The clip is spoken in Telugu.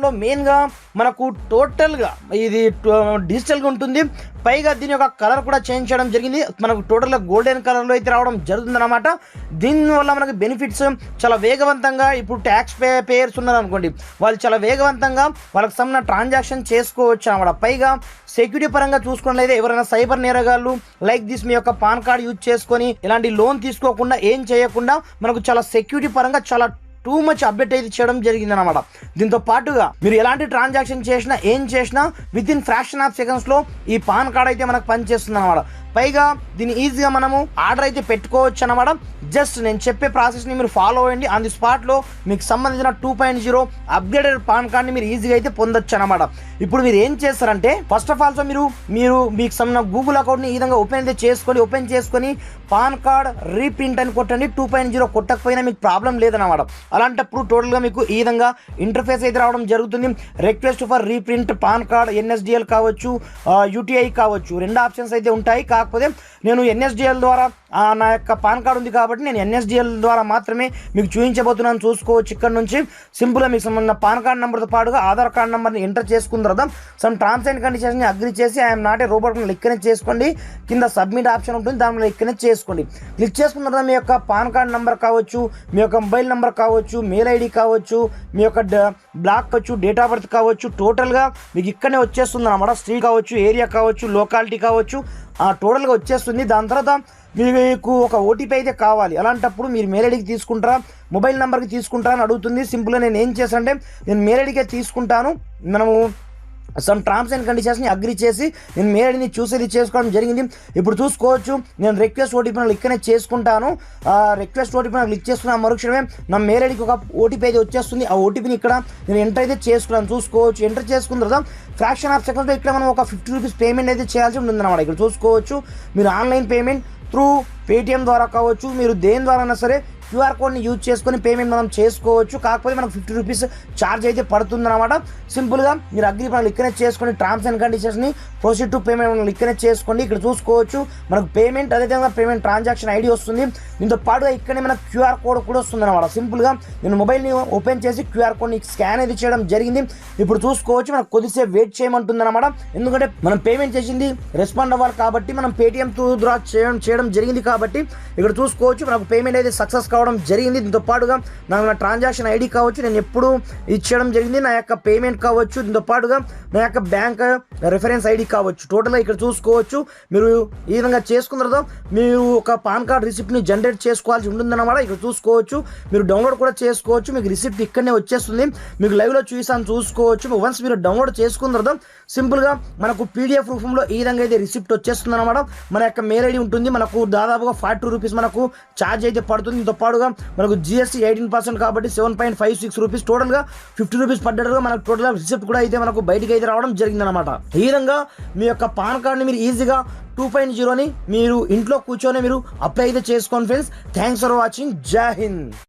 కార్డ్లో మెయిన్గా మనకు టోటల్గా ఇది డిజిటల్గా ఉంటుంది. పైగా దీని యొక్క కలర్ కూడా చేంజ్ చేయడం జరిగింది. మనకు టోటల్గా గోల్డెన్ కలర్లో అయితే రావడం జరుగుతుందన్నమాట. దీనివల్ల మనకు బెనిఫిట్స్ చాలా వేగవంతంగా, ఇప్పుడు ట్యాక్స్ పేయర్స్ ఉన్నారనుకోండి, వాళ్ళు చాలా వేగవంతంగా వాళ్ళకి సంబంధించిన ట్రాన్సాక్షన్ చేసుకోవచ్చు అన్నమాట. పైగా సెక్యూరిటీ పరంగా చూసుకున్నట్లయితే ఎవరైనా సైబర్ నేరగాళ్ళు లైక్ దిస్ మీ యొక్క పాన్ కార్డ్ యూజ్ చేసుకొని ఇలాంటి లోన్ తీసుకోకుండా ఏం చేయకుండా మనకు చాలా సెక్యూరిటీ పరంగా చాలా టూ మచ్ అప్డేట్ అయితే చేయడం జరిగింది అనమాట. దీంతో పాటుగా మీరు ఎలాంటి ట్రాన్సాక్షన్ చేసినా ఏం చేసినా విత్ ఇన్ ఫ్రాక్షన్ ఆఫ్ సెకండ్స్లో ఈ పాన్ కార్డ్ అయితే మనకు పనిచేస్తుంది అనమాట. పైగా దీన్ని ఈజీగా మనము ఆర్డర్ అయితే పెట్టుకోవచ్చు అనమాట. జస్ట్ నేను చెప్పే ప్రాసెస్ని మీరు ఫాలో అవ్వండి. ఆన్ ది స్పాట్లో మీకు సంబంధించిన 2.0 అప్గ్రేడెడ్ పాన్ కార్డ్ని మీరు ఈజీగా అయితే పొందొచ్చు అనమాట. ఇప్పుడు మీరు ఏం చేస్తారంటే ఫస్ట్ ఆఫ్ ఆల్ మీరు మీకు సంబంధించిన గూగుల్ అకౌంట్ని ఈ విధంగా ఓపెన్ చేసుకొని పాన్ కార్డ్ రీప్రింట్ అని కొట్టండి. 2.0 కొట్టకపోయినా మీకు ప్రాబ్లం లేదన్నమాట. అలాంటప్పుడు టోటల్గా మీకు ఈ విధంగా ఇంటర్ఫేస్ అయితే రావడం జరుగుతుంది. Request for reprint pan card NSDL కావచ్చు, UTI కావచ్చు, 2 ఆప్షన్స్ అయితే ఉంటాయి. కాకపోతే నేను NSDL ద్వారా నా యొక్క పాన్ కార్డు ఉంది కాబట్టి నేను NSDL ద్వారా మాత్రమే మీకు చూపించబోతున్నాను. చూసుకోవచ్చు. ఇక్కడ నుంచి సింపుల్గా మీకు సంబంధించిన పాన్ కార్డ్ నెంబర్తో పాటుగా ఆధార్ కార్డ్ నెంబర్ని ఎంటర్ చేసుకున్న తర్వాత సమ్ టర్మ్స్ అండ్ కండిషన్స్ని అగ్రీ చేసి I'm not a robot click చేసుకోండి. కింద సబ్మిట్ ఆప్షన్ ఉంటుంది, దానిలో క్లిక్ చేసుకోండి. క్లిక్ చేసుకున్న తర్వాత మీ యొక్క పాన్ కార్డ్ నెంబర్ కావచ్చు, మీ యొక్క మొబైల్ నెంబర్ కావచ్చు, మెయిల్ ID కావచ్చు, మీ యొక్క బ్లాక్ కావచ్చు, డేట్ ఆఫ్ బర్త్ కావచ్చు, టోటల్గా మీకు ఇక్కడనే వచ్చేస్తుంది అన్నమాట. స్ట్రీట్ కావచ్చు, ఏరియా కావచ్చు, లోకాలిటీ కావచ్చు, టోటల్గా వచ్చేస్తుంది. దాని తర్వాత మీకు ఒక OTP అయితే కావాలి. అలాంటప్పుడు మీరు మెయిల్ ఐడికి తీసుకుంటారా, మొబైల్ నెంబర్కి తీసుకుంటారా అని అడుగుతుంది. సింపుల్గా నేను ఏం చేస్తానంటే నేను మెయిల్ ఐడికే తీసుకుంటాను. మనము సమ్ టర్మ్స్ అండ్ కండిషన్స్ని అగ్రీ చేసి నేను మెయిల్ ఐడిని చూసేది చేసుకోవడం జరిగింది. ఇప్పుడు చూసుకోవచ్చు. నేను రిక్వెస్ట్ OTP క్లిక్ చేసుకుంటాను. రిక్వెస్ట్ OTP క్లిక్ చేసుకున్న మరుక్షణమే నా మెయిల్ ఐడికి ఒక OTP అయితే వచ్చేస్తుంది. ఆ OTPని ఇక్కడ నేను ఎంటర్ అయితే చేసుకున్నాను. చూసుకోవచ్చు. ఎంటర్ చేసుకున్న తర్వాత ఫ్రాక్షన్ ఆఫ్ సెకండ్స్లో ఇక్కడ మనం ఒక 50 రూపీస్ పేమెంట్ అయితే చేయాల్సి ఉంటుందన్నమాట. ఇక్కడ చూసుకోవచ్చు. మీరు ఆన్లైన్ పేమెంట్ త్రూ పేటిఎం ద్వారా కావచ్చు, మీరు దేని ద్వారా అయినా సరే QR కోడ్ని యూజ్ చేసుకొని పేమెంట్ మనం చేసుకోవచ్చు. కాకపోతే మనకు 50 రూపీస్ ఛార్జ్ అయితే పడుతుందన్నమాట. సింపుల్గా మీరు అగ్రీ మనం క్లిక్ చేసుకొని టర్మ్స్ అండ్ కండిషన్స్ని ప్రొసీడ్ టు పేమెంట్ మనం క్లిక్ చేసుకోండి. ఇక్కడ చూసుకోవచ్చు మనకు పేమెంట్, అదేవిధంగా పేమెంట్ ట్రాన్సాక్షన్ ID వస్తుంది. దీంతో పాటుగా ఇక్కడనే మనకు QR కోడ్ కూడా వస్తుంది అనమాట. సింపుల్గా నేను మొబైల్ని ఓపెన్ చేసి QR కోడ్ని స్కాన్ అయితే చేయడం జరిగింది. ఇప్పుడు చూసుకోవచ్చు. మనకు కొద్దిసేపు వెయిట్ చేయమంటుంది అనమాట. ఎందుకంటే మనం పేమెంట్ చేసింది రెస్పాండ్ అవ్వాలి కాబట్టి మనం పేటిఎం ద్వారా చేయడం జరిగింది కాబట్టి ఇక్కడ చూసుకోవచ్చు. మనకు పేమెంట్ అయితే సక్సెస్ కావడం జరిగింది. దీంతో పాటుగా నా ట్రాన్సాక్షన్ ID కావచ్చు, నేను ఎప్పుడు ఇచ్చేయడం జరిగింది, నా యొక్క పేమెంట్ కావచ్చు, దీంతో పాటుగా నా యొక్క బ్యాంక్ రెఫరెన్స్ ID కావచ్చు. టోటల్గా ఇక్కడ చూసుకోవచ్చు. మీరు ఈ విధంగా చేసుకున్న తర్వాత మీరు ఒక పాన్ కార్డ్ రిసిప్ట్ని జనరేట్ చేసుకోవాల్సి ఉంటుందన్నమాట. ఇక్కడ చూసుకోవచ్చు. మీరు డౌన్లోడ్ కూడా చేసుకోవచ్చు. మీకు రిసిప్ట్ ఇక్కడనే వచ్చేస్తుంది. మీకు లైవ్లో చూసుకోవచ్చు. వన్స్ మీరు డౌన్లోడ్ చేసుకున్న తర్వాత సింపుల్గా మనకు PDF రూపంలో ఈ విధంగా అయితే రిసిప్ట్ వచ్చేస్తుంది అనమాట. మన యొక్క మెయిల్ ID ఉంటుంది. మనకు దాదాపుగా 42 రూపీస్ మనకు ఛార్జ్ అయితే పడుతుంది. దీంతో పాటుగా మనకు GST 18% కాబట్టి 7.56 రూపీస్, టోటల్గా 50 రూపీస్ పడ్డట్టుగా మనకు టోటల్గా రిసిప్ట్ కూడా అయితే మనకు బయటికి అయితే రావడం జరిగిందనమాట. ఈ విధంగా మీ యొక్క పాన్ కార్డ్ని మీరు ఈజీగా 2.0ని మీరు ఇంట్లో కూర్చొని మీరు అప్లై అయితే చేసుకోండి ఫ్రెండ్స్. Thanks for watching. జై హింద్.